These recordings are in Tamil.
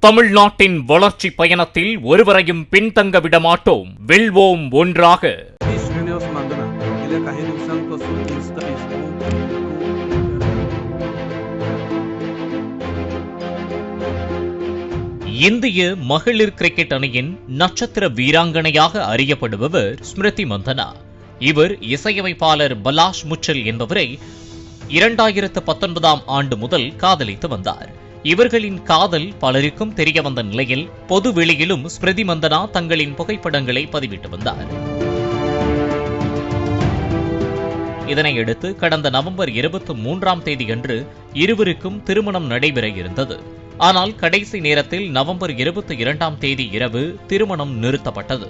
தமிழ்நாட்டின் வளர்ச்சி பயணத்தில் ஒருவரையும் பின்தங்க விடமாட்டோம், வெல்வோம் ஒன்றாக. இந்திய மகளிர் கிரிக்கெட் அணியின் நட்சத்திர வீராங்கனையாக அறியப்படுபவர் ஸ்மிருதி மந்தனா. இவர் இசையமைப்பாளர் பலாஷ் முச்சல் என்பவரை 2019ஆம் ஆண்டு முதல் காதலித்து வந்தார். இவர்களின் காதல் பலருக்கும் தெரிய வந்த நிலையில் பொது வெளியிலும் ஸ்மிருதி மந்தனா தங்களின் புகைப்படங்களை பதிவிட்டு வந்தார். இதனையடுத்து கடந்த நவம்பர் 23ஆம் தேதியன்று இருவருக்கும் திருமணம் நடைபெற இருந்தது. ஆனால் கடைசி நேரத்தில் நவம்பர் 22ஆம் தேதி இரவு திருமணம் நிறுத்தப்பட்டது.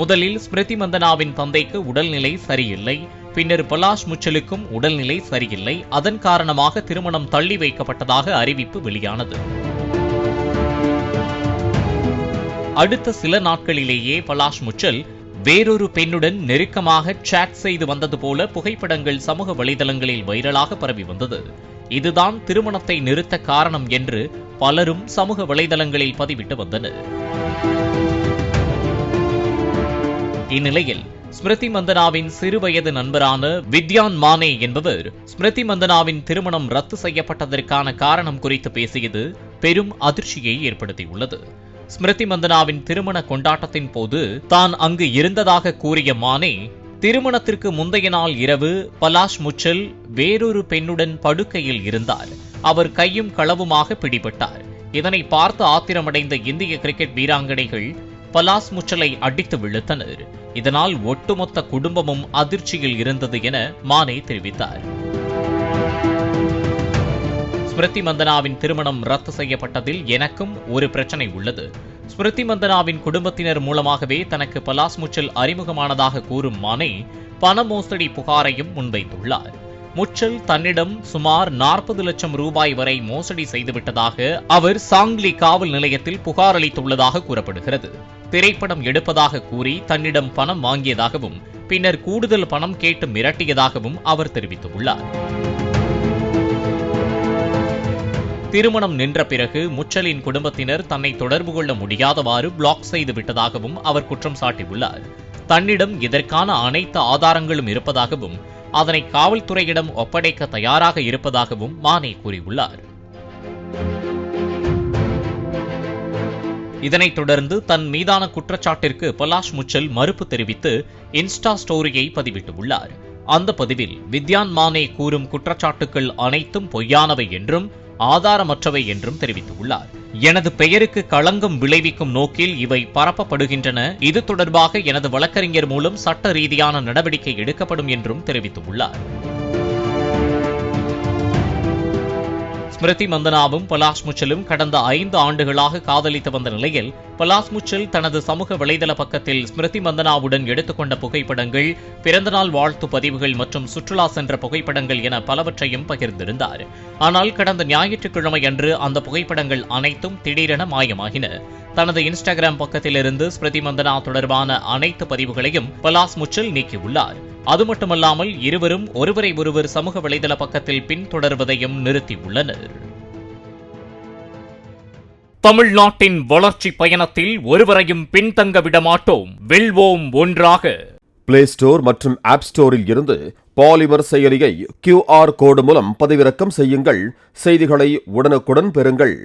முதலில் ஸ்மிருதி மந்தனாவின் தந்தைக்கு உடல்நிலை சரியில்லை, பின்னர் பலாஷ் முச்சலுக்கும் உடல்நிலை சரியில்லை. அதன் காரணமாக திருமணம் தள்ளி வைக்கப்பட்டதாக அறிவிப்பு வெளியானது. அடுத்த சில நாட்களிலேயே பலாஷ் முச்சல் வேறொரு பெண்ணுடன் நெருக்கமாக சாட் செய்து வந்தது போல புகைப்படங்கள் சமூக வலைதளங்களில் வைரலாக பரவி வந்தது. இதுதான் திருமணத்தை நிறுத்த காரணம் என்று பலரும் சமூக வலைதளங்களில் பதிவிட்டு வந்தனர். இந்நிலையில் ஸ்மிருதி மந்தனாவின் சிறுவயது நண்பரான வித்யான் மானே என்பவர் ஸ்மிருதி மந்தனாவின் திருமணம் ரத்து செய்யப்பட்டதற்கான காரணம் குறித்து பேசியது பெரும் அதிர்ச்சியை ஏற்படுத்தியுள்ளது. ஸ்மிருதி மந்தனாவின் திருமண கொண்டாட்டத்தின் போது தான் அங்கு இருந்ததாக கூறிய மானே, திருமணத்திற்கு முந்தைய நாள் இரவு பலாஷ் முச்சல் வேறொரு பெண்ணுடன் படுக்கையில் இருந்தார். அவர் கையும் களவுமாக பிடிபட்டார். இதனை பார்த்து ஆத்திரமடைந்த இந்திய கிரிக்கெட் வீராங்கனைகள் பலாஷ் முச்சலை அடித்து விழுத்தனர். இதனால் ஒட்டுமொத்த குடும்பமும் அதிர்ச்சியில் இருந்தது என மானே தெரிவித்தார். ஸ்மிருதி மந்தனாவின் திருமணம் ரத்து செய்யப்பட்டதில் எனக்கும் ஒரு பிரச்சனை உள்ளது. ஸ்மிருதி மந்தனாவின் குடும்பத்தினர் மூலமாகவே தனக்கு பலாஷ் முச்சல் அறிமுகமானதாக கூறும் மானே பண மோசடி புகாரையும் முன்வைத்துள்ளார். முச்சல் தன்னிடம் சுமார் 40 லட்சம் ரூபாய் வரை மோசடி செய்துவிட்டதாக அவர் சாங்லி காவல் நிலையத்தில் புகார் அளித்துள்ளதாக கூறப்படுகிறது. திரைப்படம் எடுப்பதாக கூறி தன்னிடம் பணம் வாங்கியதாகவும் பின்னர் கூடுதல் பணம் கேட்டு மிரட்டியதாகவும் அவர் தெரிவித்துள்ளார். திருமணம் நின்ற பிறகு முச்சலின் குடும்பத்தினர் தன்னை தொடர்பு கொள்ள முடியாதவாறு பிளாக் செய்து விட்டதாகவும் அவர் குற்றம் சாட்டியுள்ளார். தன்னிடம் இதற்கான அனைத்து ஆதாரங்களும் இருப்பதாகவும் அதனை காவல்துறையிடம் ஒப்படைக்க தயாராக இருப்பதாகவும் மானே கூறியுள்ளார். இதனைத் தொடர்ந்து தன் மீதான குற்றச்சாட்டிற்கு பலாஷ் முச்சல் மறுப்பு தெரிவித்து இன்ஸ்டா ஸ்டோரியை பதிவிட்டுள்ளார். அந்த பதிவில் வித்யான் மானே கூறும் குற்றச்சாட்டுகள் அனைத்தும் பொய்யானவை என்றும் ஆதாரமற்றவை என்றும் தெரிவித்துள்ளார். எனது பெயருக்கு களங்கம் விளைவிக்கும் நோக்கில் இவை பரப்பப்படுகின்றன. இது தொடர்பாக எனது வழக்கறிஞர் மூலம் சட்ட ரீதியான நடவடிக்கை எடுக்கப்படும் என்றும் தெரிவித்துள்ளார். ஸ்மிருதி மந்தனாவும் பலாஷ் முச்சலும் கடந்த 5 ஆண்டுகளாக காதலித்து வந்த நிலையில் பலாஷ் முச்சல் தனது சமூக வலைதள பக்கத்தில் ஸ்மிருதி மந்தனாவுடன் எடுத்துக்கொண்ட புகைப்படங்கள், பிறந்தநாள் வாழ்த்து பதிவுகள் மற்றும் சுற்றுலா சென்ற புகைப்படங்கள் என பலவற்றையும் பகிர்ந்திருந்தார். ஆனால் கடந்த ஞாயிற்றுக்கிழமை அன்று அந்த புகைப்படங்கள் அனைத்தும் திடீரென மாயமாகின. தனது இன்ஸ்டாகிராம் பக்கத்திலிருந்து ஸ்மிருதி மந்தனா தொடர்பான அனைத்து பதிவுகளையும் பலாஷ் முச்சல் நீக்கியுள்ளார். அது மட்டுமல்லாமல் இருவரும் ஒருவரை ஒருவர் சமூக வலைதள பக்கத்தில் பின்தொடர்வதையும் நிறுத்தியுள்ளனர். தமிழ்நாட்டின் வளர்ச்சி பயணத்தில் ஒருவரையும் பின்தங்க விடமாட்டோம், வெல்வோம் ஒன்றாக. பிளே ஸ்டோர் மற்றும் ஆப் ஸ்டோரில் இருந்து பாலிமர் செயலியை QR கோடு மூலம் பதிவிறக்கம் செய்யுங்கள். செய்திகளை உடனுக்குடன் பெறுங்கள்.